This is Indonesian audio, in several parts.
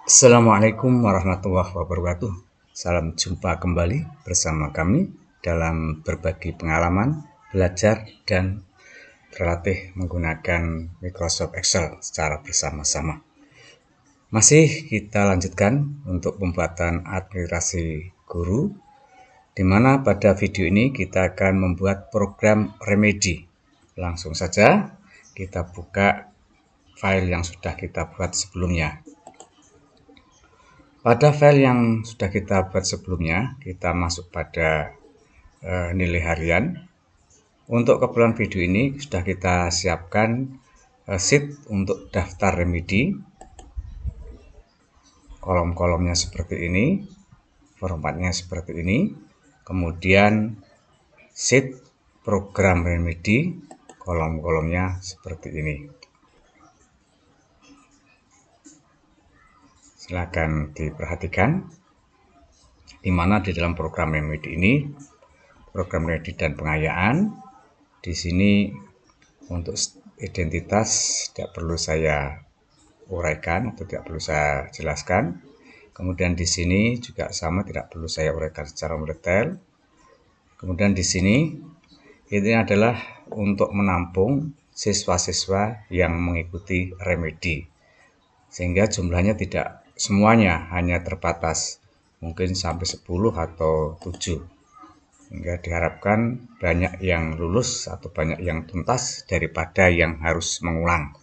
Assalamualaikum warahmatullahi wabarakatuh. Salam jumpa kembali bersama kami dalam berbagi pengalaman, belajar, dan berlatih menggunakan Microsoft Excel secara bersama-sama. Masih kita lanjutkan untuk pembuatan administrasi guru, di mana pada video ini kita akan membuat program remedi. Langsung saja kita buka file yang sudah kita buat sebelumnya. Pada file yang sudah kita buat sebelumnya, kita masuk pada nilai harian. Untuk keperluan video ini sudah kita siapkan sheet untuk daftar remedi. Kolom-kolomnya seperti ini, formatnya seperti ini. Kemudian sheet program remedi, kolom-kolomnya seperti ini. Silakan diperhatikan, di mana di dalam program remedi ini, program remedi dan pengayaan, di sini untuk identitas tidak perlu saya uraikan atau tidak perlu saya jelaskan. Kemudian di sini juga sama, tidak perlu saya uraikan secara mendetail. Kemudian di sini ini adalah untuk menampung siswa-siswa yang mengikuti remedi, sehingga jumlahnya tidak semuanya, hanya terbatas mungkin sampai 10 atau 7, sehingga diharapkan banyak yang lulus atau banyak yang tuntas daripada yang harus mengulang.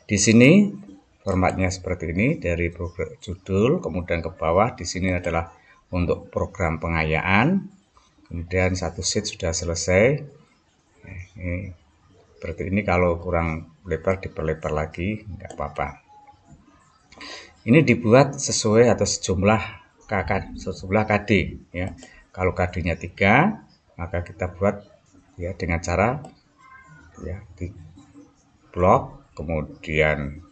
Di sini formatnya seperti ini, dari judul kemudian ke bawah. Di sini adalah untuk program pengayaan, kemudian satu sheet sudah selesai. Ini seperti ini, kalau kurang lebar diperlebar lagi, nggak apa-apa. Ini dibuat sesuai atau sejumlah KD ya. Kalau KD-nya 3, maka kita buat ya dengan cara ya di blok, kemudian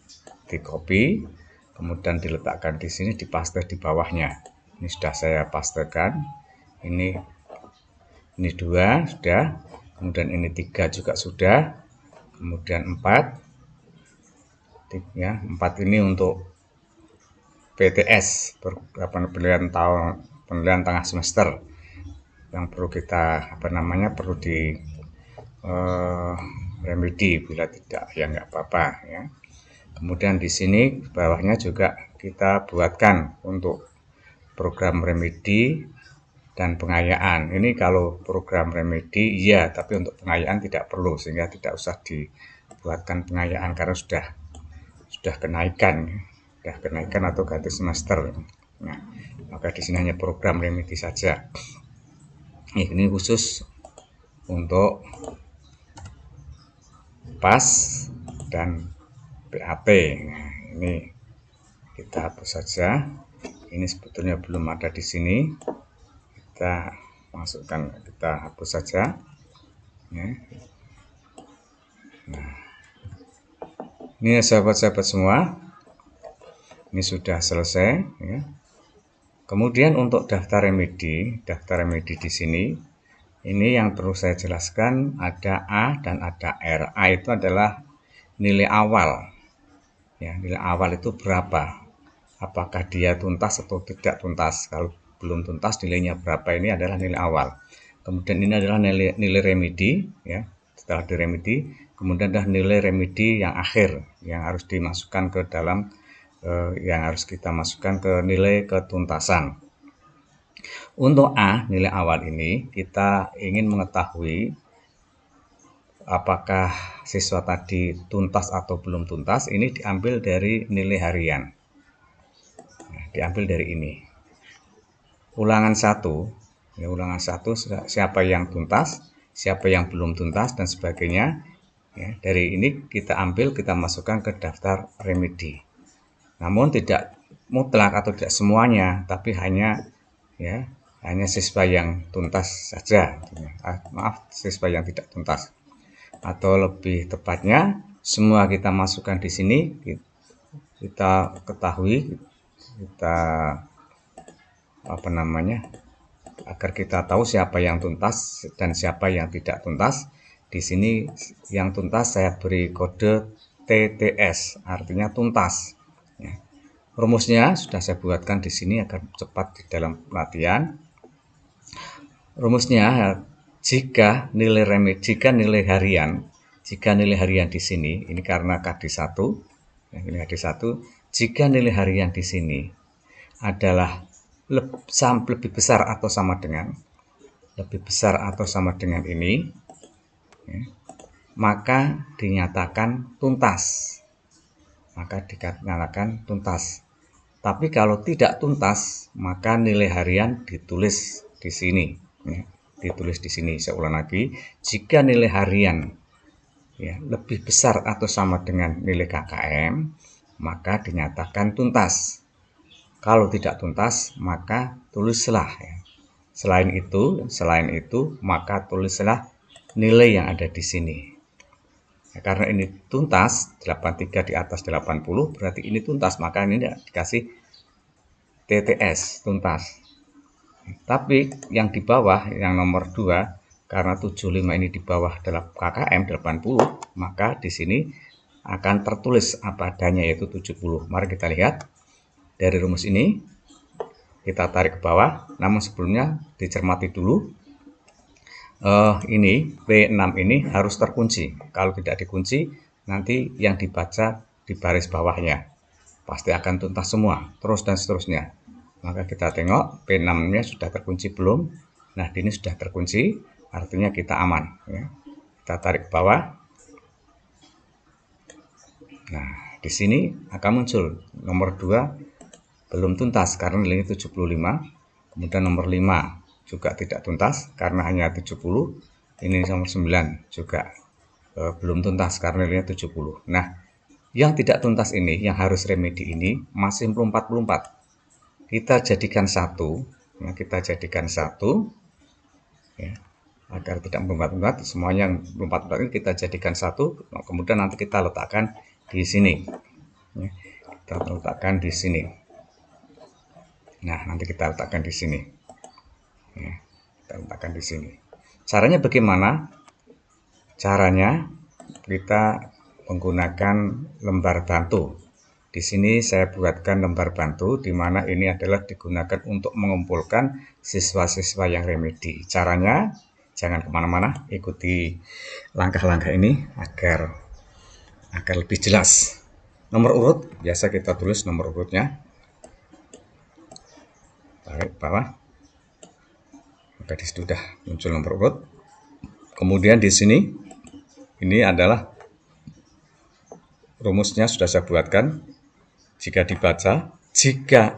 di copy, kemudian diletakkan di sini, dipaste di bawahnya. Ini sudah saya pastekan. Ini 2 sudah, kemudian ini 3 juga sudah, kemudian 4 ya, 4 ini untuk PTS, penilaian tengah semester, yang perlu kita perlu di remedi. Bila tidak ya nggak apa-apa ya. Kemudian di sini bawahnya juga kita buatkan untuk program remedi dan pengayaan. Ini kalau program remedi iya, tapi untuk pengayaan tidak perlu, sehingga tidak usah dibuatkan pengayaan karena sudah kenaikan atau ganti semester. Nah, maka di sini hanya program remedi saja. Ini khusus untuk PAS dan PAT. Nah, ini kita hapus saja. Ini sebetulnya belum ada di sini. Kita masukkan, kita hapus saja. Ya. Nah, ini sahabat-sahabat semua. Ini sudah selesai. Ya. Kemudian untuk daftar remedi di sini, ini yang perlu saya jelaskan, ada A dan ada R. A itu adalah nilai awal. Ya, nilai awal itu berapa? Apakah dia tuntas atau tidak tuntas? Kalau belum tuntas, nilainya berapa? Ini adalah nilai awal. Kemudian ini adalah nilai remedi, ya. Setelah diremedi, kemudian adalah nilai remedi yang akhir, yang harus dimasukkan ke dalam, yang harus kita masukkan ke nilai ketuntasan. Untuk A, nilai awal ini, kita ingin mengetahui apakah siswa tadi tuntas atau belum tuntas. Ini diambil dari nilai harian. Nah, diambil dari ini. Ulangan 1, ya, ulangan 1 siapa yang tuntas, siapa yang belum tuntas, dan sebagainya. Ya, dari ini kita ambil, kita masukkan ke daftar remedi. Namun tidak mutlak atau tidak semuanya, tapi hanya siswa yang tuntas saja. Maaf, siswa yang tidak tuntas. Atau lebih tepatnya, semua kita masukkan di sini, kita ketahui, kita agar kita tahu siapa yang tuntas dan siapa yang tidak tuntas. Di sini yang tuntas saya beri kode TTS, artinya tuntas. Ya. Rumusnya sudah saya buatkan di sini agar cepat di dalam latihan. Rumusnya jika nilai harian di sini, ini karena KD1, ini KD1, jika nilai harian di sini adalah lebih besar atau sama dengan ini, ya, maka dinyatakan tuntas. Tapi kalau tidak tuntas, maka nilai harian ditulis di sini. Ya, ditulis di sini. Saya ulang lagi, jika nilai harian ya, lebih besar atau sama dengan nilai KKM, maka dinyatakan tuntas. Kalau tidak tuntas, maka tulislah. Ya. Selain itu, maka tulislah nilai yang ada di sini. Ya, karena ini tuntas, 83 di atas 80, berarti ini tuntas, maka ini dikasih TTS, tuntas. Tapi yang di bawah, yang nomor 2, karena 75 ini di bawah KKM 80, maka di sini akan tertulis apa adanya, yaitu 70. Mari kita lihat dari rumus ini, kita tarik ke bawah, namun sebelumnya dicermati dulu. Ini P6 ini harus terkunci. Kalau tidak dikunci, nanti yang dibaca di baris bawahnya pasti akan tuntas semua, terus dan seterusnya. Maka kita tengok P6-nya sudah terkunci belum. Nah, ini sudah terkunci, artinya kita aman. Ya. Kita tarik ke bawah. Nah, di sini akan muncul nomor 2 belum tuntas karena nilainya 75. Kemudian nomor 5 juga tidak tuntas karena hanya 70. Ini nomor 9 juga belum tuntas karena nilainya 70. Nah, yang tidak tuntas ini, yang harus remedi ini masih 44. Kita jadikan 1, nah kita jadikan 1 ya, agar tidak 44, semuanya yang 44 ini kita jadikan 1, nah, kemudian nanti kita letakkan di sini. Ya, kita letakkan di sini. Nah, nanti kita letakkan di sini. Ya, kita letakkan di sini. Caranya bagaimana? Caranya kita menggunakan lembar bantu. Di sini saya buatkan lembar bantu, di mana ini adalah digunakan untuk mengumpulkan siswa-siswa yang remedi. Caranya jangan kemana-mana, ikuti langkah-langkah ini agar lebih jelas. Nomor urut biasa kita tulis nomor urutnya. Tarik bawah. Maka di situ sudah muncul nomor urut. Kemudian di sini ini adalah rumusnya sudah saya buatkan. Jika dibaca, jika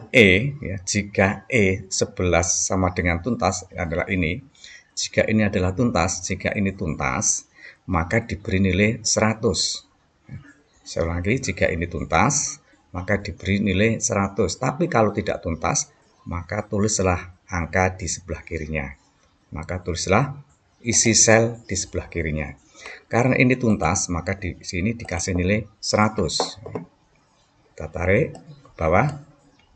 jika E 11 sama dengan tuntas adalah ini. Jika ini adalah tuntas, jika ini tuntas, maka diberi nilai 100. Saya ulangi, jika ini tuntas, maka diberi nilai 100. Tapi kalau tidak tuntas, maka tulislah angka di sebelah kirinya. Maka tulislah isi sel di sebelah kirinya. Karena ini tuntas, maka di sini dikasih nilai 100. Kita tarik ke bawah.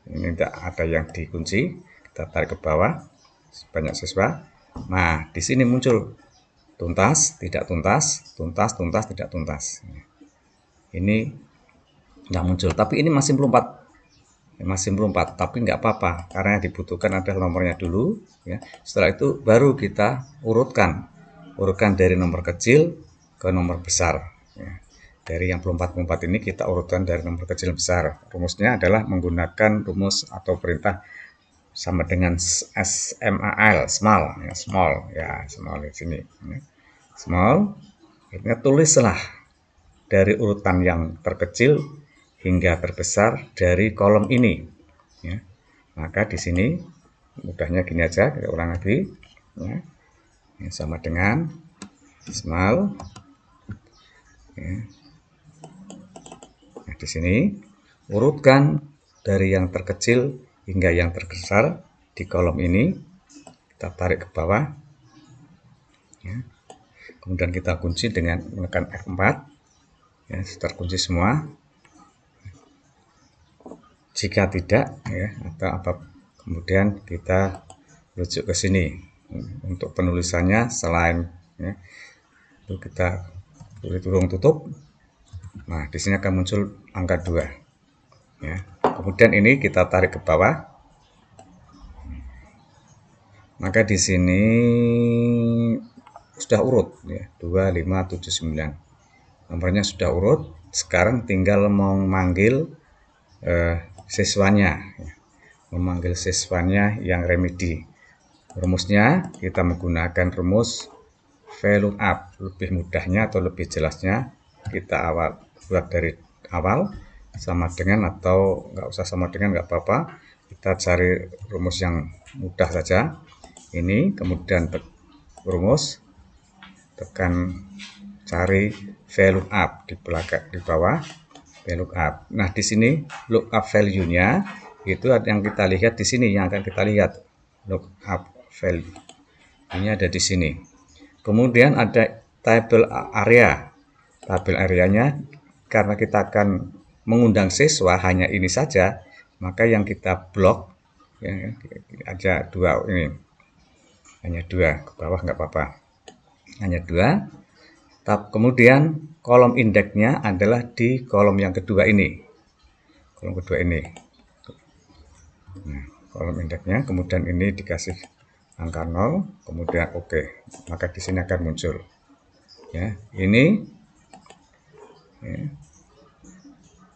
Ini tidak ada yang dikunci. Kita tarik ke bawah. Banyak siswa. Nah, di sini muncul tuntas, tidak tuntas, tuntas, tuntas, tidak tuntas. Ini tidak muncul. Tapi ini masih 54, tapi nggak apa-apa karena yang dibutuhkan adalah nomornya dulu ya. Setelah itu baru kita urutkan dari nomor kecil ke nomor besar ya. Dari yang 54 ini kita urutkan dari nomor kecil besar. Rumusnya adalah menggunakan rumus atau perintah sama dengan SMAL, small di sini ya. Small, artinya tulislah dari urutan yang terkecil hingga terbesar dari kolom ini ya. Maka di sini mudahnya gini aja, kita ulang lagi ya. Ini sama dengan small ya. Nah, di sini urutkan dari yang terkecil hingga yang terbesar di kolom ini. Kita tarik ke bawah ya. Kemudian kita kunci dengan menekan F4 ya, terkunci semua. Jika tidak ya, atau apa, kemudian kita rujuk ke sini untuk penulisannya. Selain ya, itu kita tulis kurung tutup. Nah, di sini akan muncul angka 2 ya. Kemudian ini kita tarik ke bawah. Maka di sini sudah urut ya, 2, 5, 7, 9. Nomornya sudah urut. Sekarang tinggal memanggil siswanya, memanggil siswanya yang remedi. Rumusnya kita menggunakan rumus VLOOKUP. Lebih mudahnya atau lebih jelasnya kita buat dari awal, sama dengan atau nggak usah sama dengan nggak apa-apa. Kita cari rumus yang mudah saja. Ini kemudian rumus, tekan cari VLOOKUP di belakang di bawah VLOOKUP. Nah, di sini lookup value-nya itu yang kita lihat di sini, yang akan kita lihat lookup value. Ini ada di sini. Kemudian ada tabel area. Tabel areanya karena kita akan mengundang siswa hanya ini saja, maka yang kita blok ya, aja 2 ini. Hanya 2, ke bawah nggak apa-apa. Hanya 2. Kemudian kolom indeksnya adalah di kolom yang kedua ini. Kolom kedua ini. Nah, kolom indeksnya, kemudian ini dikasih angka 0, kemudian oke. Maka di sini akan muncul. Ya, ini. Ya.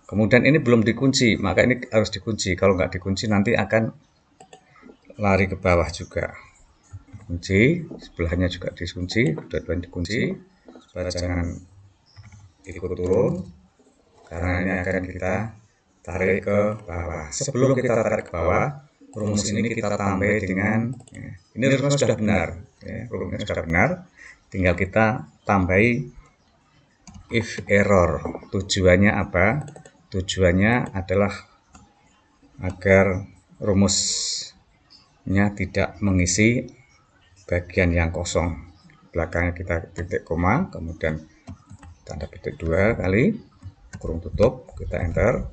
Kemudian ini belum dikunci, maka ini harus dikunci. Kalau nggak dikunci nanti akan lari ke bawah juga. Kunci, sebelahnya juga dikunci, dua-duanya dikunci. Supaya jangan ikut turun, karena ini akan kita tarik ke bawah. Sebelum kita tarik ke bawah, rumus ini kita tambah dengan ini rumusnya sudah benar, ya, rumusnya sudah benar. Tinggal kita tambahi if error. Tujuannya apa? Tujuannya adalah agar rumusnya tidak mengisi bagian yang kosong. Belakangnya kita titik koma, kemudian tanda petik 2 kali, kurung tutup, kita enter.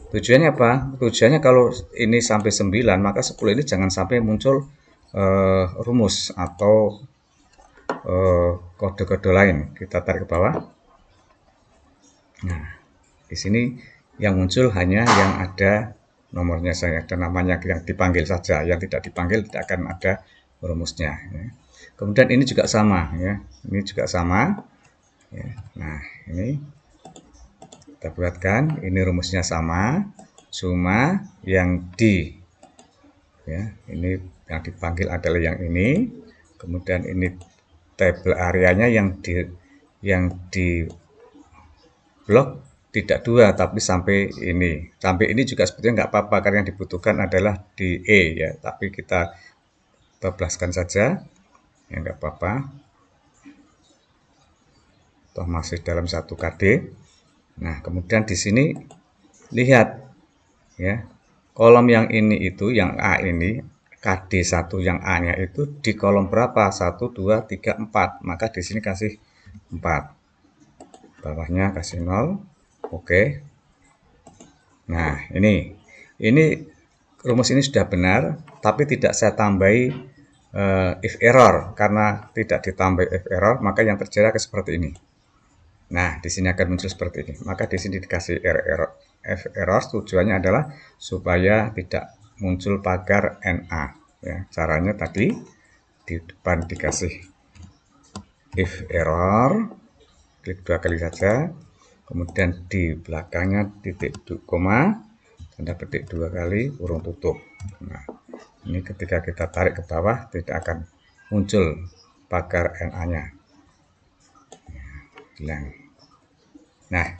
Tujuannya apa? Tujuannya kalau ini sampai 9, maka 10 ini jangan sampai muncul rumus atau kode-kode lain. Kita tarik ke bawah. Nah, di sini yang muncul hanya yang ada nomornya saja, ada namanya yang dipanggil saja. Yang tidak dipanggil tidak akan ada rumusnya. Ya. Kemudian ini juga sama, ya. Ini juga sama. Ya. Nah, ini kita buatkan. Ini rumusnya sama, cuma yang ini yang dipanggil adalah yang ini. Kemudian ini tabel areanya yang di blok tidak 2 tapi sampai ini. Sampai ini juga sebetulnya nggak apa-apa karena yang dibutuhkan adalah di E ya. Tapi kita bablaskan saja. Ya nggak apa-apa. Toh masih dalam 1 KD. Nah, kemudian di sini lihat ya. Kolom yang ini itu yang A ini KD1 yang A-nya itu di kolom berapa? 1 2 3 4. Maka di sini kasih 4. Bawahnya kasih 0. Oke. Nah, ini rumus ini sudah benar, tapi tidak saya tambahi if error, karena tidak ditambah if error, maka yang terjadi akan seperti ini. Nah, di sini akan muncul seperti ini. Maka di sini dikasih if error, tujuannya adalah supaya tidak muncul pagar NA. Ya, caranya tadi di depan dikasih if error, klik 2 kali saja, kemudian di belakangnya titik koma, tanda petik 2 kali, kurung tutup. Nah, ini ketika kita tarik ke bawah tidak akan muncul pagar NA-nya. Hilang. Nah,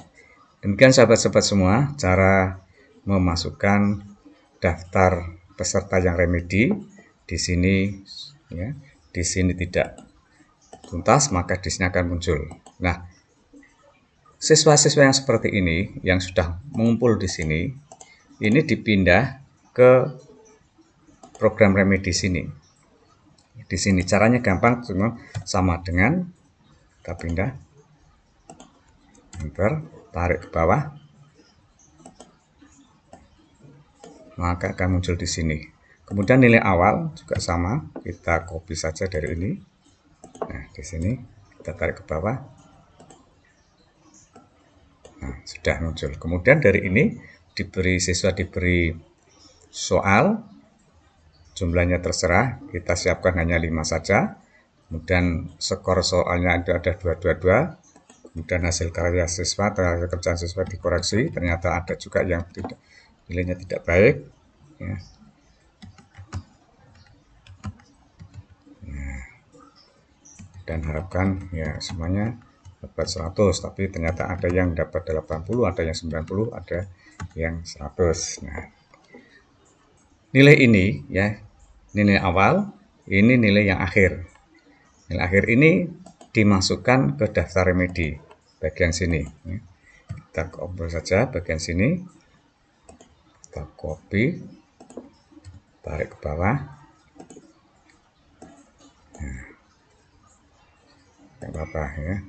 demikian sahabat-sahabat semua cara memasukkan daftar peserta yang remedi. Di sini ya, di sini tidak tuntas, maka di sini akan muncul. Nah, siswa-siswa yang seperti ini yang sudah mengumpul di sini, ini dipindah ke program remedi sini. Di sini caranya gampang, cuma sama dengan kita pindah, enter, tarik ke bawah, maka akan muncul di sini. Kemudian nilai awal juga sama, kita copy saja dari ini. Nah, di sini kita tarik ke bawah. Nah, sudah muncul. Kemudian dari ini siswa diberi soal, jumlahnya terserah, kita siapkan hanya 5 saja. Kemudian skor soalnya ada 222. Kemudian hasil karya siswa, hasil kerjaan siswa dikoreksi, ternyata ada juga yang nilainya tidak baik. Ya. Dan harapkan ya semuanya dapat 100, tapi ternyata ada yang dapat 80, ada yang 90, ada yang 100. Nah, nilai ini ya, nilai awal, ini nilai yang akhir. Nilai akhir ini dimasukkan ke daftar remedi bagian sini. Kita copy saja bagian sini, kita copy, tarik ke bawah. Nah, apa ya,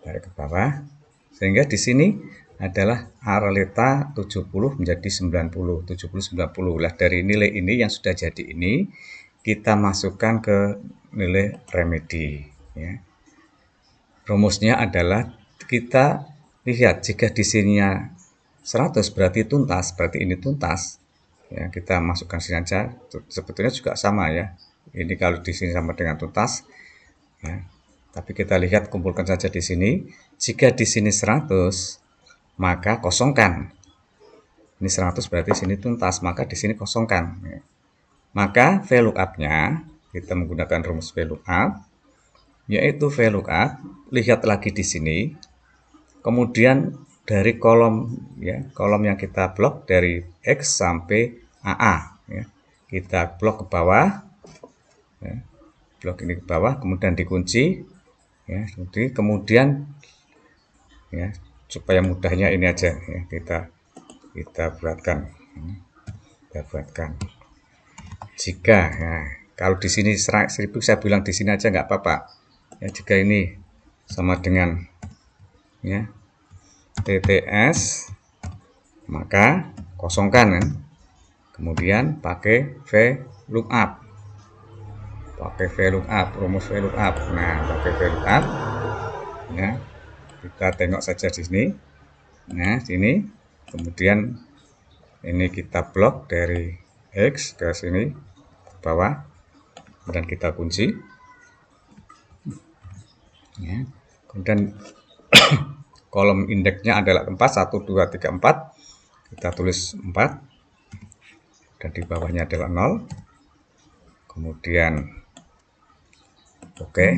tarik ke bawah, sehingga di sini adalah Arleta 70 menjadi 90, 70 90. Lah dari nilai ini yang sudah jadi ini kita masukkan ke nilai remedi ya. Rumusnya adalah kita lihat jika di sininya 100 berarti tuntas, berarti ini tuntas. Ya, kita masukkan sini aja, sebetulnya juga sama ya. Ini kalau di sini sama dengan tuntas ya. Tapi kita lihat, kumpulkan saja di sini. Jika di sini 100, maka kosongkan. Ini 100 berarti sini tuntas, maka di sini kosongkan. Maka VLOOKUP-nya, kita menggunakan rumus VLOOKUP, yaitu VLOOKUP, lihat lagi di sini. Kemudian dari kolom ya, kolom yang kita blok dari X sampai AA ya. Kita blok ke bawah. Ya. Blok ini ke bawah, kemudian dikunci. Ya, kemudian ya, supaya mudahnya ini aja ya, kita buatkan. Jika ya, kalau di sini 1000 saya bilang di sini aja nggak apa-apa. Ya, jika ini sama dengan ya TTS, maka kosongkan kan. Kemudian pakai VLOOKUP. Pakai VLOOKUP, rumus VLOOKUP. Nah, pakai VLOOKUP ya. Kita tengok saja di sini. Nah, sini. Kemudian ini kita blok dari X ke sini ke bawah dan kita kunci. Ya. Kemudian kolom indeksnya adalah 4, 1 2 3 4. Kita tulis 4 dan di bawahnya adalah 0. Kemudian oke.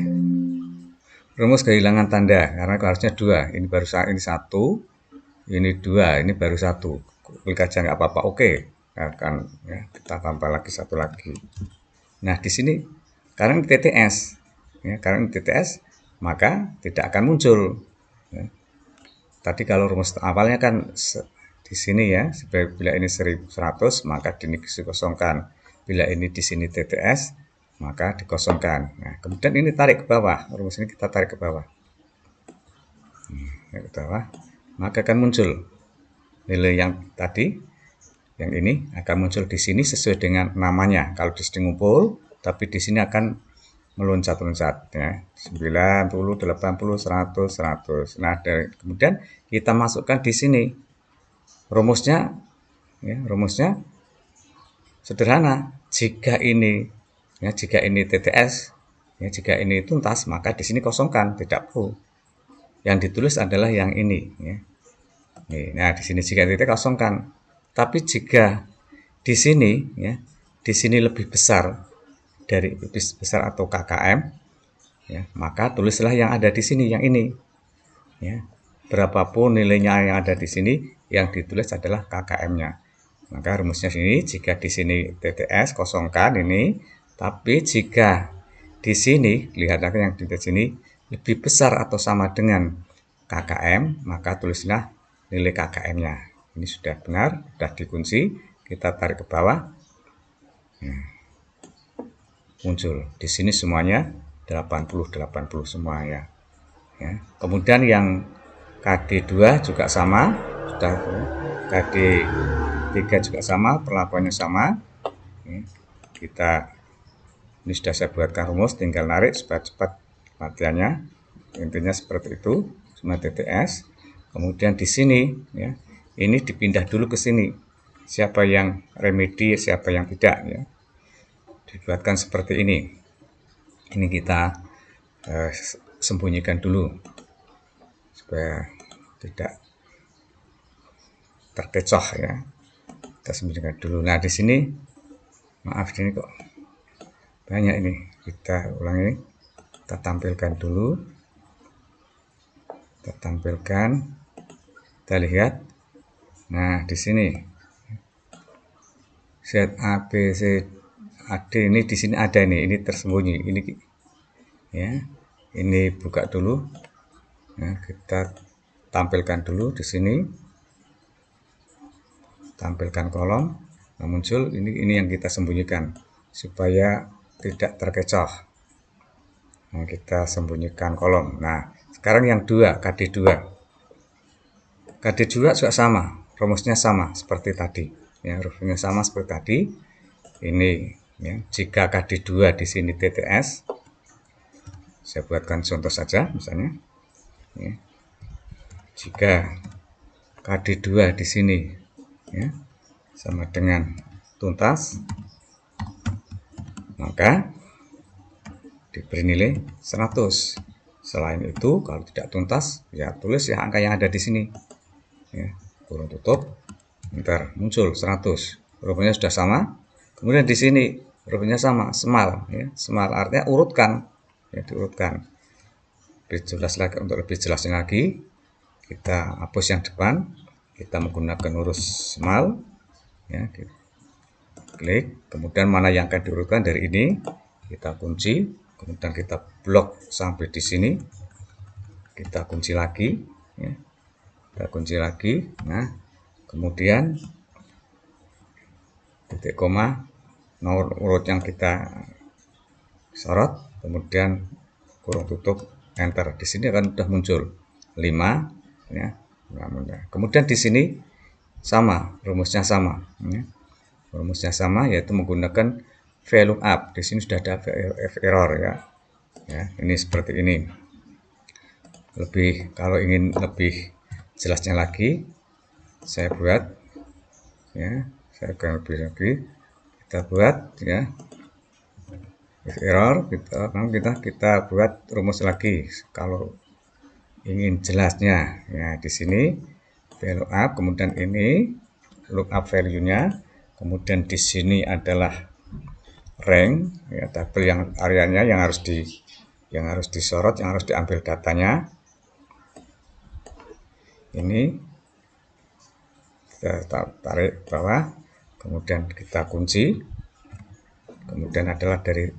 Rumus kehilangan tanda karena harusnya 2. Ini baru ini 1, ini 2, ini baru 1. Klik aja nggak apa-apa. Oke. Akan ya, kita tambah lagi 1 lagi. Nah, di sini karena ini TTS. Ya, karena ini TTS, maka tidak akan muncul. Ya. Tadi kalau rumus awalnya kan di sini ya, bila ini 1100 maka dikosongkan. Bila ini di sini TTS maka dikosongkan. Nah, kemudian ini tarik ke bawah, rumus ini kita tarik ke bawah. Tarik ke bawah, maka akan muncul nilai yang tadi, yang ini akan muncul di sini sesuai dengan namanya. Kalau di sini ngumpul, tapi di sini akan meloncat-loncat ya. 90, 80, 100, 100. Nah, kemudian kita masukkan di sini. Rumusnya ya, rumusnya sederhana. Jika ini TTS, ya, jika ini tuntas, maka di sini kosongkan, tidak perlu. Yang ditulis adalah yang ini. Ya. Nah, di sini jika TTS kosongkan. Tapi jika di sini, ya, di sini lebih besar dari lebih besar atau KKM, ya, maka tulislah yang ada di sini, yang ini. Ya. Berapapun nilainya yang ada di sini, yang ditulis adalah KKM-nya. Maka rumusnya sini, jika di sini TTS kosongkan ini. Tapi jika di sini, lihatlah yang di sini lebih besar atau sama dengan KKM, maka tulislah nilai KKM-nya. Ini sudah benar, sudah dikunci. Kita tarik ke bawah. Nah, muncul. Di sini semuanya 80 semua ya. Ya. Kemudian yang KD2 juga sama, sudah KD3 juga sama, perlakuannya sama. Ya. Ini sudah saya buatkan rumus, tinggal narik supaya cepat latihannya. Intinya seperti itu, semua TTS. Kemudian di sini ya, ini dipindah dulu ke sini. Siapa yang remedi, siapa yang tidak, ya. Dibuatkan seperti ini. Ini kita sembunyikan dulu supaya tidak terkecoh, ya. Kita sembunyikan dulu. Nah, di sini maaf, ini kok banyak ini. Kita ulangi. Kita tampilkan dulu. Kita tampilkan. Kita lihat. Nah, di sini Z A B C A D ini di sini ada nih. Ini tersembunyi. Ini, ya. Ini buka dulu. Nah, kita tampilkan dulu di sini. Tampilkan kolom. Nah, muncul ini yang kita sembunyikan supaya tidak terkecoh. Nah, kita sembunyikan kolom. Nah, sekarang yang 2, KD2. KD2 juga sama, rumusnya sama seperti tadi. Ya, rumusnya sama seperti tadi. Ini, ya, jika KD2 di sini TTS, saya buatkan contoh saja misalnya. Ya. Jika KD2 di sini, ya, sama dengan tuntas, maka diberi nilai 100. Selain itu, kalau tidak tuntas, ya tulis ya angka yang ada di sini. Ya, kurung tutup, ntar muncul 100. Rumusnya sudah sama. Kemudian di sini rumusnya sama, semal, ya. Semal artinya urutkan, ya, diurutkan. Lebih jelas lagi, untuk lebih jelasnya lagi, kita hapus yang depan, kita menggunakan huruf semal, ya. Klik, kemudian mana yang akan diurutkan dari ini, kita kunci, kemudian kita blok sampai di sini, kita kunci lagi, ya. Kita kunci lagi. Nah, kemudian titik koma, nomor urut yang kita sorot, kemudian kurung tutup, enter. Di sini akan sudah muncul 5, ya. Kemudian di sini sama, rumusnya sama, ya. Rumusnya sama, yaitu menggunakan VLOOKUP. Di sini sudah ada error, ya. Ya, ini seperti ini. Kalau ingin lebih jelasnya lagi, saya buat, ya. Saya akan lebih lagi. Kita buat, ya. Error, kita buat rumus lagi. Kalau ingin jelasnya, ya, di sini VLOOKUP, kemudian ini lookup value-nya. Kemudian di sini adalah rank, ya, tabel yang areanya yang harus disorot, yang harus diambil datanya. Ini kita tarik ke bawah, kemudian kita kunci. Kemudian adalah dari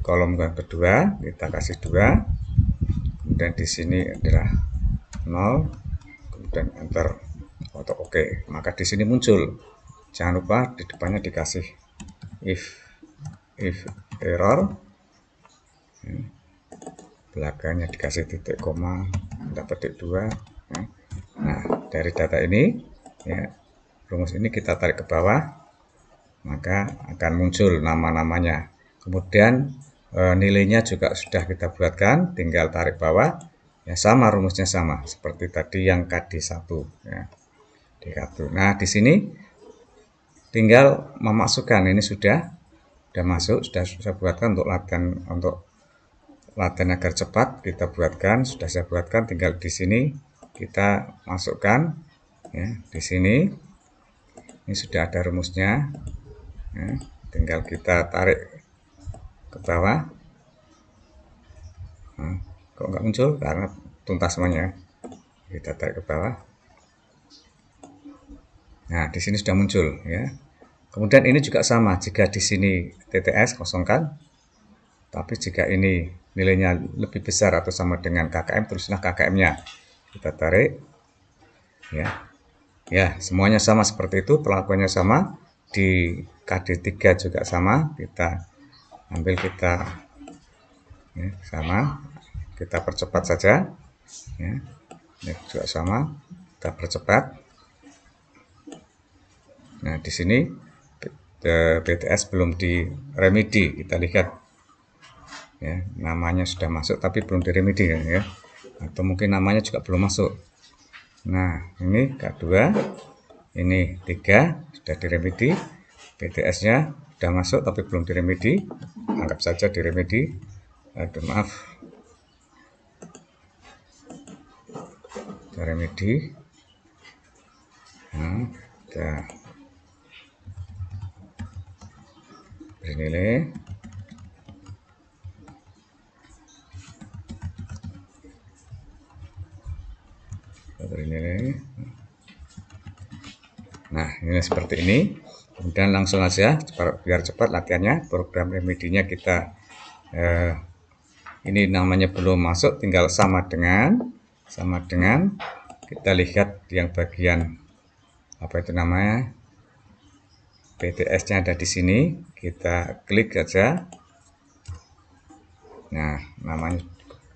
kolom yang kedua, kita kasih 2. Kemudian di sini adalah 0, kemudian enter atau oke. Maka di sini muncul. Jangan lupa di depannya dikasih if error, ya. Belakangnya dikasih titik koma, dapat titik 2, ya. Nah, dari data ini, ya, rumus ini kita tarik ke bawah, maka akan muncul nama-namanya. Kemudian nilainya juga sudah kita buatkan, tinggal tarik bawah, ya, sama, rumusnya sama seperti tadi yang KD1, ya. D1. Nah, di sini tinggal memasukkan, ini sudah masuk, sudah saya buatkan untuk latihan agar cepat, kita buatkan, sudah saya buatkan, tinggal di sini kita masukkan, ya. Di sini ini sudah ada rumusnya, ya. Tinggal kita tarik ke bawah. Nah, kok nggak muncul karena tuntas semuanya. Kita tarik ke bawah. Nah, di sini sudah muncul, ya. Kemudian ini juga sama, jika di sini TTS kosongkan, tapi jika ini nilainya lebih besar atau sama dengan KKM, teruslah KKM-nya. Kita tarik, ya. Ya, semuanya sama seperti itu, perlakuannya sama. Di KD3 juga sama, kita ambil, ya, sama, kita percepat saja, ya. Ini juga sama, kita percepat. Nah, di sini BTS belum diremedi, kita lihat, ya, namanya sudah masuk tapi belum diremedi, ya, atau mungkin namanya juga belum masuk. Nah, ini K2, Ini 3 sudah diremedi, PTS-nya sudah masuk tapi belum diremedi, anggap saja diremedi. Aduh maaf, remedi. Nah, kita beri nilai. Beri nilai. Nah, ini seperti ini. Kemudian langsung aja biar cepat latihannya. Program remedinya kita ini namanya belum masuk, tinggal sama dengan kita lihat yang bagian apa itu namanya, PTS-nya ada di sini, kita klik aja. Nah, namanya,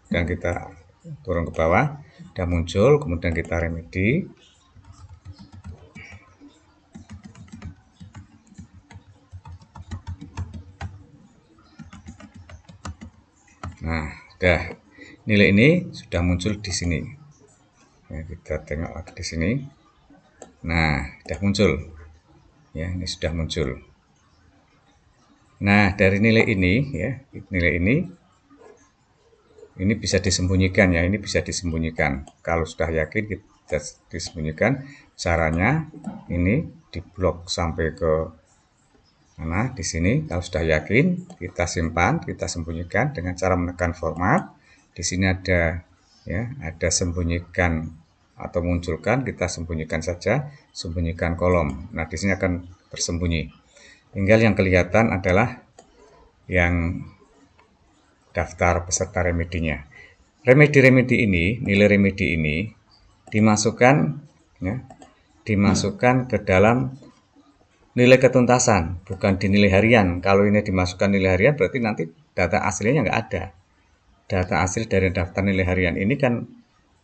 dan kita turun ke bawah, sudah muncul, kemudian kita remedi. Nah, sudah nilai ini sudah muncul di sini. Ya, kita tengok lagi di sini. Nah, sudah muncul. Ya, ini sudah muncul. Nah, dari nilai ini ya, nilai ini bisa disembunyikan ya, ini bisa disembunyikan. Kalau sudah yakin kita disembunyikan. Caranya ini diblok sampai ke mana di sini. Kalau sudah yakin kita simpan, kita sembunyikan dengan cara menekan format. Di sini ada ya, ada sembunyikan atau munculkan, kita sembunyikan saja, sembunyikan kolom. Nah, di sini akan tersembunyi. Tinggal yang kelihatan adalah yang daftar peserta remedinya. Remedi-remedi ini, nilai remedi ini dimasukkan ya, dimasukkan ke dalam nilai ketuntasan, bukan di nilai harian. Kalau ini dimasukkan nilai harian berarti nanti data aslinya nggak ada. Data asli dari daftar nilai harian ini kan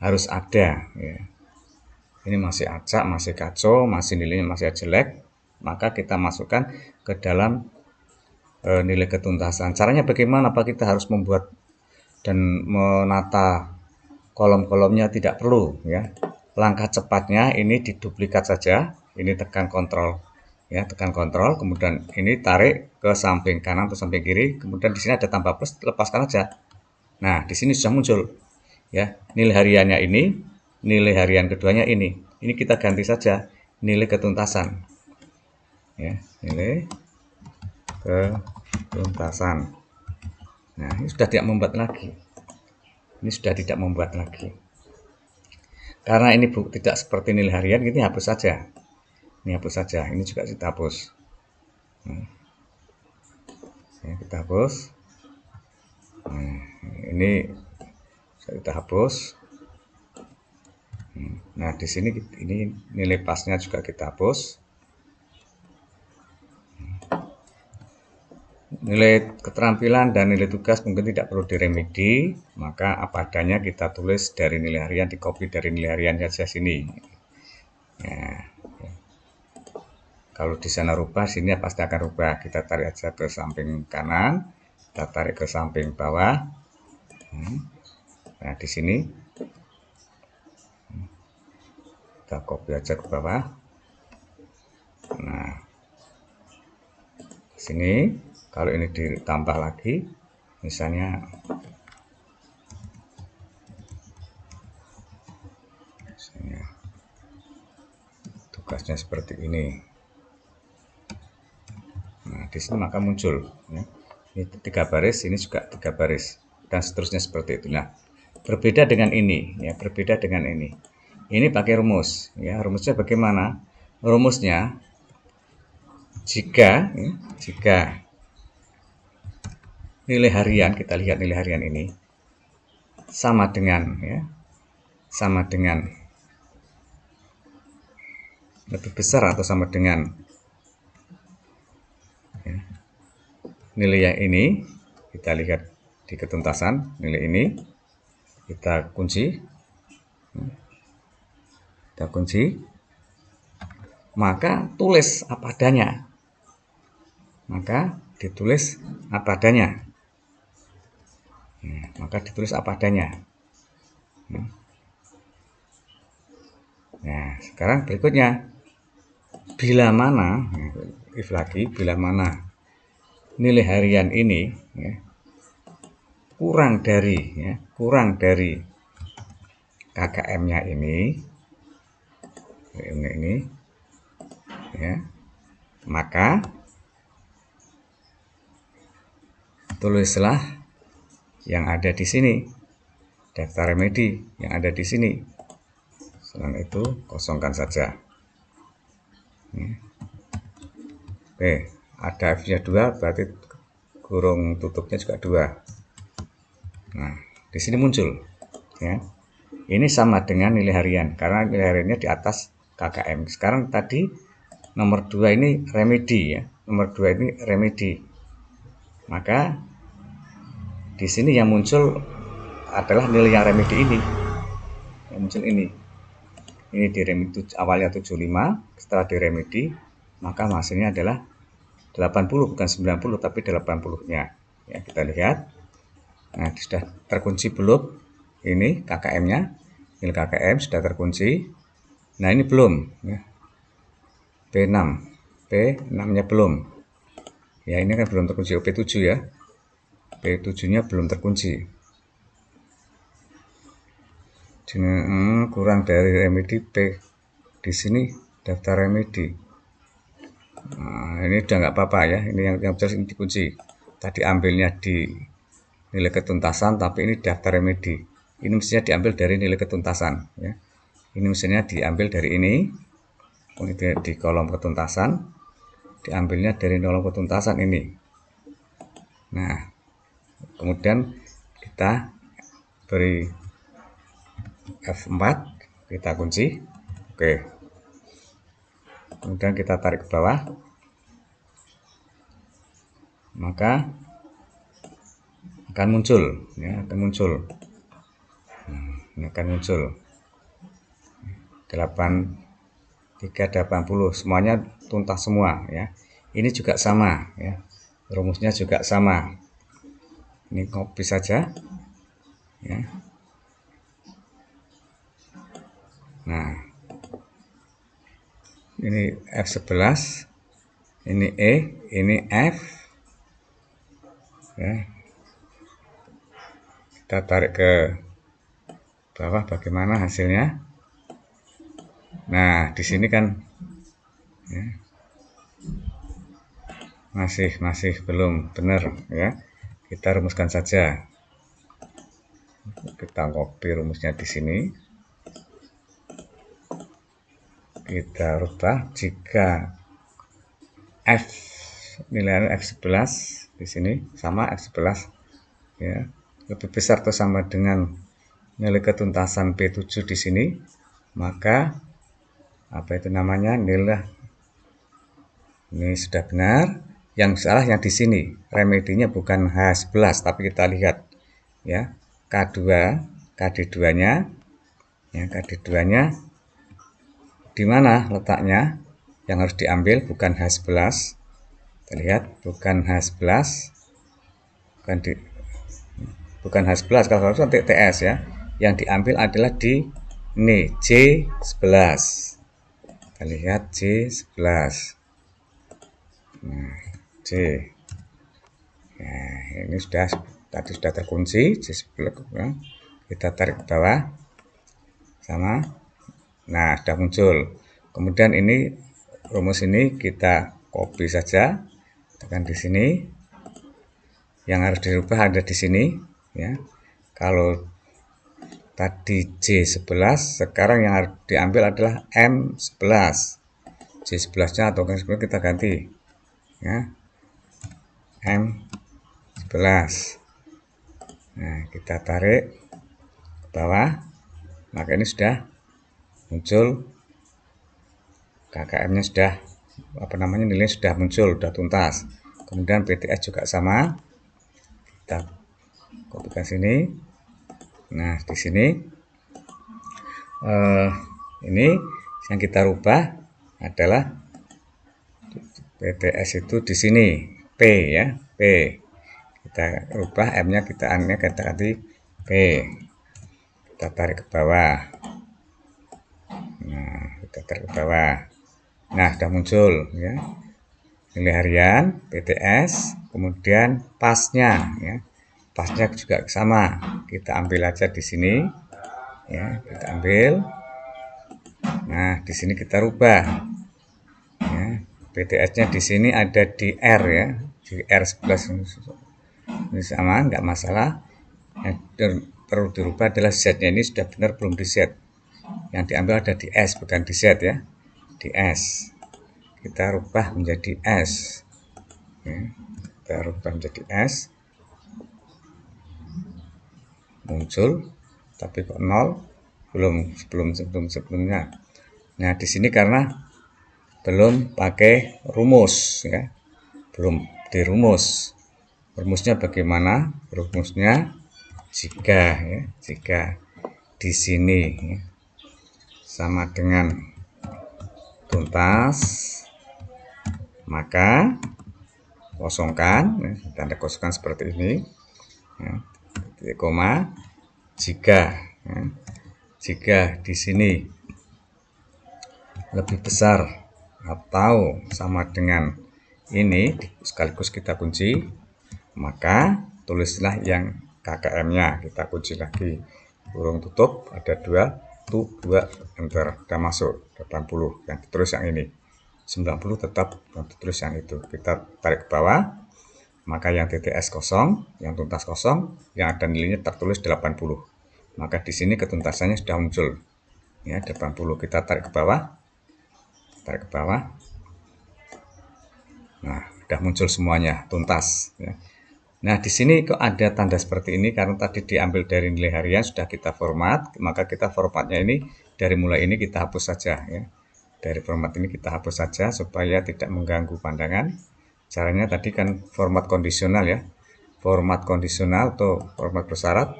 harus ada ya. Ini masih acak, masih kacau, masih nilainya masih jelek, maka kita masukkan ke dalam nilai ketuntasan. Caranya bagaimana? Apa kita harus membuat dan menata kolom-kolomnya? Tidak perlu ya. Langkah cepatnya ini diduplikat saja. Ini tekan kontrol ya, tekan kontrol, kemudian ini tarik ke samping kanan atau samping kiri, kemudian di sini ada tambah plus, lepaskan aja. Nah, di sini sudah muncul ya, nilai hariannya ini, nilai harian keduanya ini kita ganti saja nilai ketuntasan ya, nilai ketuntasan. Nah, ini sudah tidak membuat lagi, karena ini tidak seperti nilai harian, ini hapus saja. Ini hapus saja, ini juga kita hapus. Ya, kita hapus. Nah, ini kita hapus. Nah, di sini ini nilai pasnya juga kita hapus. Nilai keterampilan dan nilai tugas mungkin tidak perlu diremedi, maka apa adanya kita tulis dari nilai harian, di copy dari nilai harian saja sini. Nah, kalau di sana rubah, sini pasti akan rubah. Kita tarik aja ke samping kanan, kita tarik ke samping bawah. Nah, di sini kita copy aja ke bawah. Nah, di sini kalau ini ditambah lagi, misalnya tugasnya seperti ini. Nah, di sini maka muncul ya. Ini 3 baris, ini juga 3 baris, dan seterusnya seperti itu. Nah, berbeda dengan ini ya, berbeda dengan ini. Ini pakai rumus ya. Rumusnya bagaimana? Rumusnya jika nilai harian, kita lihat nilai harian ini sama dengan ya, sama dengan lebih besar atau sama dengan ya, nilai yang ini, kita lihat di ketuntasan nilai ini, kita kunci, maka tulis apa adanya, maka ditulis apa adanya. Nah, sekarang berikutnya bila mana, if lagi, bila mana nilai harian ini ya, kurang dari KKM-nya ini ya, maka tulislah yang ada di sini, daftar remedi yang ada di sini. Selain itu kosongkan saja. Oke, ada F-nya 2, berarti kurung tutupnya juga 2. Nah, di sini muncul ya. Ini sama dengan nilai harian karena nilai hariannya di atas KKM. Sekarang tadi nomor 2 ini remedi ya. Nomor 2 ini remedi. Maka di sini yang muncul adalah nilai yang remedi ini. Yang muncul ini. Ini di remedi awalnya 75, setelah di remedi maka hasilnya adalah 80, bukan 90 tapi 80-nya. Ya, kita lihat. Nah, sudah terkunci belum? Ini KKM-nya. Nilai KKM sudah terkunci. Nah, ini belum ya. P6. P6-nya belum. Ya, ini kan belum terkunci. P7 ya. P7-nya belum terkunci. Kurang dari remedi P. Di sini daftar remedi. Nah, ini udah nggak apa-apa ya. Ini yang jelas ini dikunci. Tadi ambilnya di nilai ketuntasan, tapi ini daftar remedi. Ini mestinya diambil dari nilai ketuntasan ya. Ini mestinya diambil dari ini. Di kolom ketuntasan diambilnya dari kolom ketuntasan ini. Nah, kemudian kita beri F4, kita kunci. Oke. Kemudian kita tarik ke bawah. Maka akan muncul ya, akan muncul. Ini akan muncul 8380, semuanya tuntas semua ya. Ini juga sama ya. Rumusnya juga sama. Ini copy saja ya. Nah, ini F11, ini E, ini F ya. Kita tarik ke bawah bagaimana hasilnya. Nah, di sini kan ya, masih belum benar ya. Kita rumuskan saja. Kita copy rumusnya di sini. Kita rubah jika F nilai F11 di sini sama F11 ya, lebih besar atau sama dengan nilai ketuntasan P7 di sini, maka apa itu namanya, nilai ini sudah benar. Yang salah yang di sini, remedinya bukan H11 tapi kita lihat ya, K2, KD2-nya ya, KD2-nya di mana letaknya yang harus diambil, bukan H11. Kita lihat bukan H11, bukan H11, kalau harus nanti TS ya. Yang diambil adalah di ini J11. Kita lihat J11. Nah, J. Nah, ini tadi sudah terkunci J11 ya. Kita tarik ke bawah sama. Nah, sudah muncul. Kemudian ini rumus ini kita copy saja, tekan di sini. Yang harus dirubah ada di sini ya. Kalau tadi J11, sekarang yang harus diambil adalah M11. J11-nya atau M11 kita ganti ya, M11. Nah, kita tarik ke bawah, maka ini sudah muncul KKM-nya, sudah nilai sudah muncul, sudah tuntas. Kemudian PTS juga sama, kita kopikan sini. Nah, di sini ini yang kita rubah adalah PTS itu di sini P ya, P. Kita rubah M-nya, kita ganti P. Kita tarik ke bawah. Nah, kita tarik ke bawah. Nah, sudah muncul ya. Nilai harian, PTS, kemudian pasnya ya. Pasnya juga sama. Kita ambil aja di sini ya, kita ambil. Nah, di sini kita rubah ya. PTS-nya di sini ada di R ya, di R11 ini sama, nggak masalah. Yang perlu dirubah adalah Z-nya ini sudah benar belum di Z. Yang diambil ada di S bukan di Z ya, di S. Kita rubah menjadi S. Ya, kita rubah menjadi S. Muncul, tapi kok 0? Sebelumnya. Nah, di sini karena belum pakai rumus ya, belum dirumus. Rumusnya bagaimana? Rumusnya jika ya, jika di sini ya, sama dengan tuntas, maka kosongkan ya, tanda kosongkan seperti ini ya, titik koma. Jika ya, jika di sini lebih besar atau sama dengan ini, sekaligus kita kunci, maka tulislah yang KKM-nya, kita kunci lagi, kurung tutup, ada 2, enter, kita masuk 80, yang terus yang ini 90 tetap terus yang itu, kita tarik ke bawah, maka yang TTS kosong, yang tuntas kosong, yang ada nilainya tertulis 80, maka di sini ketuntasannya sudah muncul ya, 80. Kita tarik ke bawah, nah sudah muncul semuanya tuntas ya. Nah, di sini kok ada tanda seperti ini karena tadi diambil dari nilai harian sudah kita format, maka kita formatnya ini dari mulai ini kita hapus saja ya. Dari format ini kita hapus saja supaya tidak mengganggu pandangan. Caranya tadi kan format kondisional ya. Format kondisional atau format bersyarat,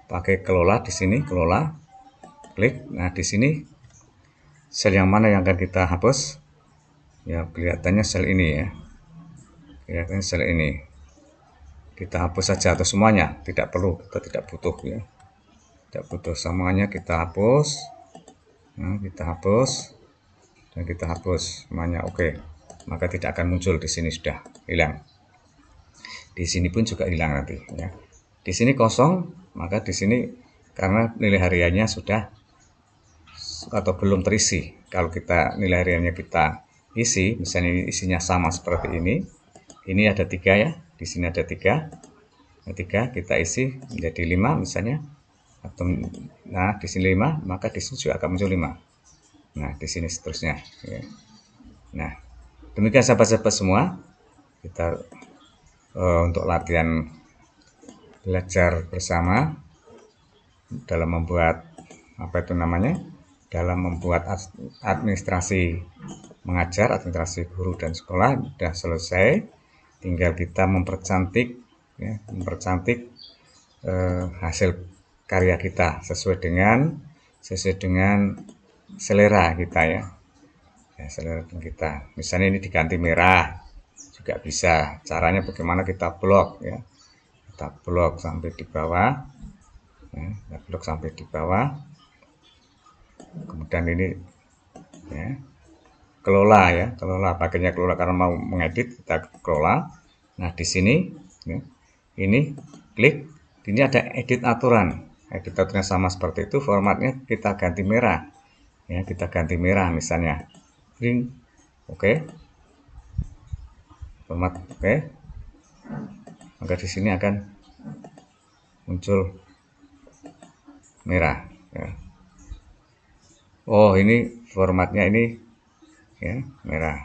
pakai kelola di sini, kelola. Klik. Nah, di sini sel yang mana yang akan kita hapus? Ya, kelihatannya sel ini ya. Kelihatannya sel ini. Kita hapus saja atau semuanya, tidak perlu, kita tidak butuh ya, tidak butuh, semuanya kita hapus. Nah, kita hapus dan kita hapus semuanya, oke, maka tidak akan muncul di sini, sudah hilang. Di sini pun juga hilang nanti ya. Di sini kosong, maka di sini karena nilai hariannya sudah atau belum terisi. Kalau kita nilai hariannya kita isi, misalnya isinya sama seperti ini ada 3 ya, di sini ada 3. Ketika kita isi menjadi 5 misalnya, atau nah di sini 5, maka di sini juga akan muncul 5. Nah, di sini seterusnya ya. Nah, demikian sahabat-sahabat semua, kita untuk latihan belajar bersama dalam membuat apa itu namanya, dalam membuat administrasi mengajar, administrasi guru dan sekolah sudah selesai. Tinggal kita mempercantik ya, mempercantik hasil karya kita sesuai dengan selera kita ya, selera kita. Misalnya ini diganti merah juga bisa. Caranya bagaimana, kita blok ya, kita blok sampai di bawah ya, kita blok sampai di bawah. Kemudian ini ya, kelola ya, kelola, pakainya kelola karena mau mengedit, kita kelola. Nah, di sini ya, ini klik, ini ada edit aturan. Edit aturan sama seperti itu, formatnya kita ganti merah ya, kita ganti merah misalnya ring, oke, format oke, maka di sini akan muncul merah ya. Oh, ini formatnya ini ya, merah.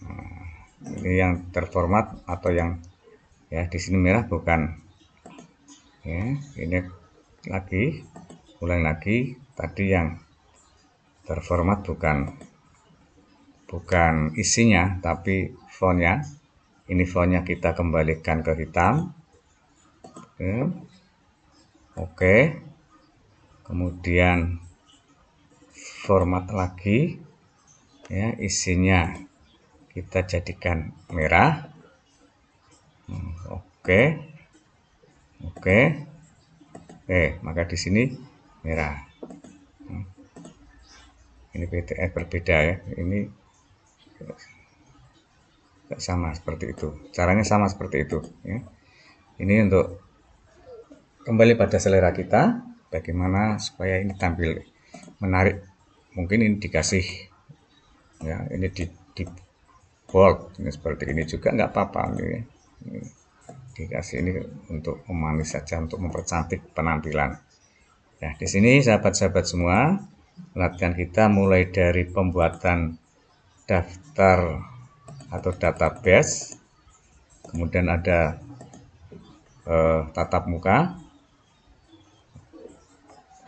Nah, ini yang terformat atau yang ya, di sini merah bukan ya, ini lagi, ulang lagi, tadi yang terformat bukan isinya tapi fontnya. Ini fontnya kita kembalikan ke hitam. Oke. Kemudian format lagi ya, isinya kita jadikan merah. Oke. Maka di sini merah. Ini PTS berbeda ya. Ini sama seperti itu. Caranya sama seperti itu ya. Ini untuk kembali pada selera kita, bagaimana supaya ini tampil menarik. Mungkin ini dikasih ya, ini di bold, ini seperti ini juga nggak apa-apa ini dikasih ini untuk memanis saja, untuk mempercantik penampilan. Ya, di sini sahabat-sahabat semua, latihan kita mulai dari pembuatan daftar atau database, kemudian ada tatap muka,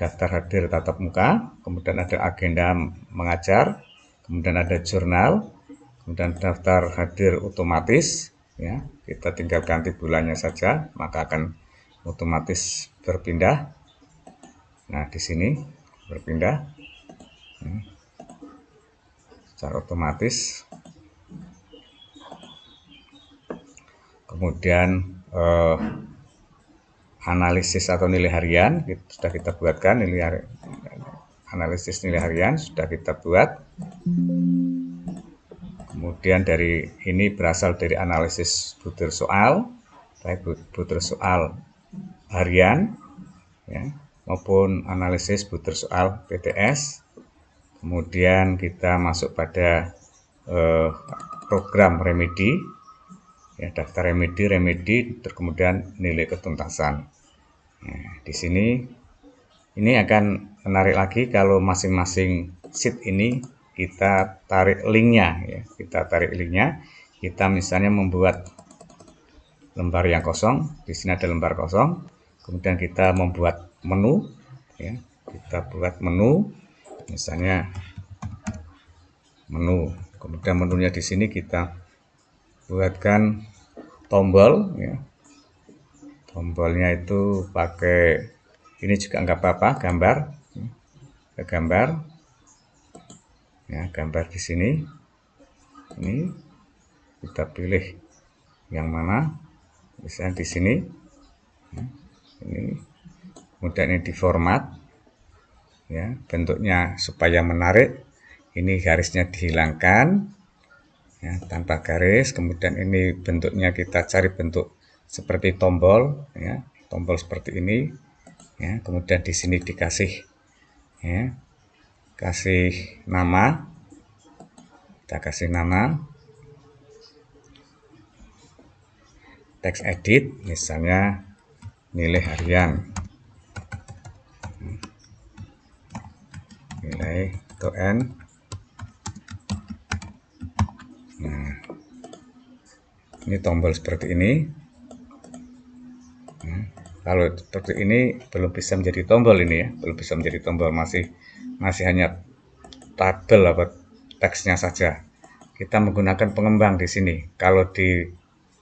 daftar hadir tatap muka, kemudian ada agenda mengajar, kemudian ada jurnal, kemudian daftar hadir otomatis, ya kita tinggal ganti bulannya saja, maka akan otomatis berpindah. Nah di sini berpindah secara otomatis. Kemudian analisis atau nilai harian sudah kita buatkan, analisis nilai harian sudah kita buat. Kemudian dari ini berasal dari analisis butir soal, baik butir soal harian ya, maupun analisis butir soal PTS. Kemudian kita masuk pada program remedi, ya, daftar remedi, kemudian nilai ketuntasan. Nah, di sini ini akan menarik lagi kalau masing-masing sheet ini kita tarik linknya, ya. Kita tarik linknya. Kita misalnya membuat lembar yang kosong. Di sini ada lembar kosong. Kemudian kita membuat menu, ya. Kita buat menu, misalnya menu. Kemudian menunya di sini kita buatkan tombol, ya. Tombolnya itu pakai ini juga nggak apa-apa, gambar, ya, gambar di sini. Ini kita pilih yang mana, misalnya di sini. Ini kemudian ini diformat, ya, bentuknya supaya menarik. Ini garisnya dihilangkan, ya, tanpa garis. Kemudian ini bentuknya kita cari bentuk seperti tombol, ya, tombol seperti ini, ya. Kemudian di sini dikasih, ya, kasih nama, kita kasih nama, text edit, misalnya nilai harian, nilai to n. Nah, ini tombol seperti ini. Nah, kalau seperti ini belum bisa menjadi tombol, ini ya, belum bisa menjadi tombol, masih hanya tabel apa teksnya saja. Kita menggunakan pengembang di sini. Kalau di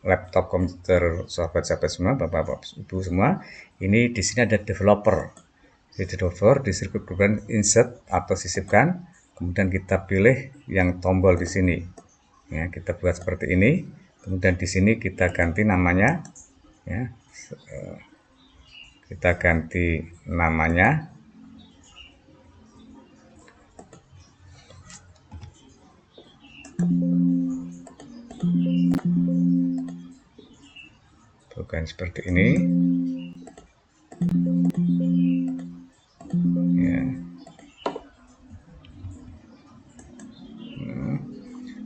laptop komputer sahabat-sahabat semua, bapak-bapak, ibu semua, ini di sini ada developer. Di developer disebutkan insert atau sisipkan. Kemudian kita pilih yang tombol di sini. Ya, kita buat seperti ini. Kemudian di sini kita ganti namanya, ya. Kita ganti namanya. Bukan seperti ini. Ya.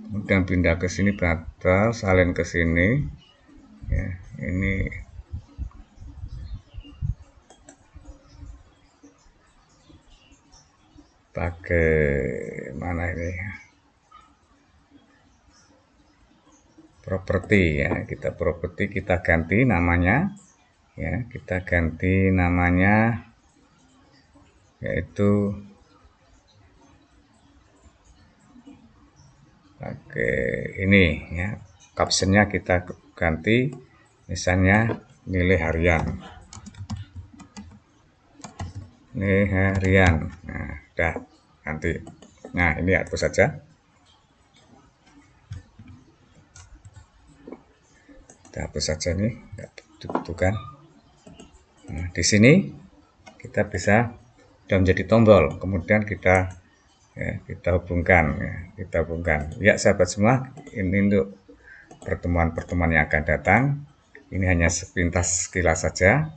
Kemudian pindah ke sini, batal, salin ke sini. Ya, ini pakai mana ini? Properti, ya. Kita properti, kita ganti namanya, ya. Kita ganti namanya yaitu pakai ini, ya. Captionnya kita ganti misalnya nilai harian. Nilai harian. Nah, udah ganti. Nah, ini hapus saja. Kita hapus saja nih, nggak dibutuhkan. Nah, di sini kita bisa sudah menjadi tombol. Kemudian kita Ya, kita hubungkan. Ya, sahabat semua, ini untuk pertemuan-pertemuan yang akan datang. Ini hanya sepintas sekilas saja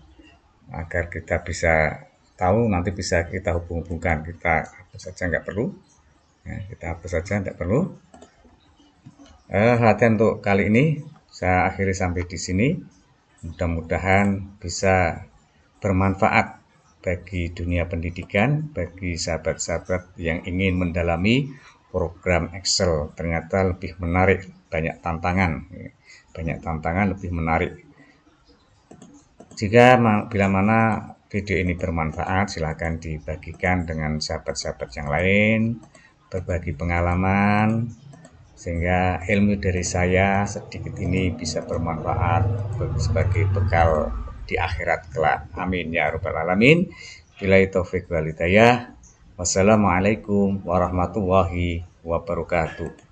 agar kita bisa tahu, nanti bisa kita hubung-hubungkan. Kita hapus saja nggak perlu. Ya, kita hapus saja nggak perlu. Latihan untuk kali ini saya akhiri sampai di sini. Mudah-mudahan bisa bermanfaat bagi dunia pendidikan, bagi sahabat-sahabat yang ingin mendalami program Excel. Ternyata lebih menarik, banyak tantangan lebih menarik. Jika bila mana video ini bermanfaat, silakan dibagikan dengan sahabat-sahabat yang lain, berbagi pengalaman, sehingga ilmu dari saya sedikit ini bisa bermanfaat sebagai bekal di akhirat kelak. Amin ya rabbal alamin. Billahi taufik wal hidayah. Wassalamualaikum warahmatullahi wabarakatuh.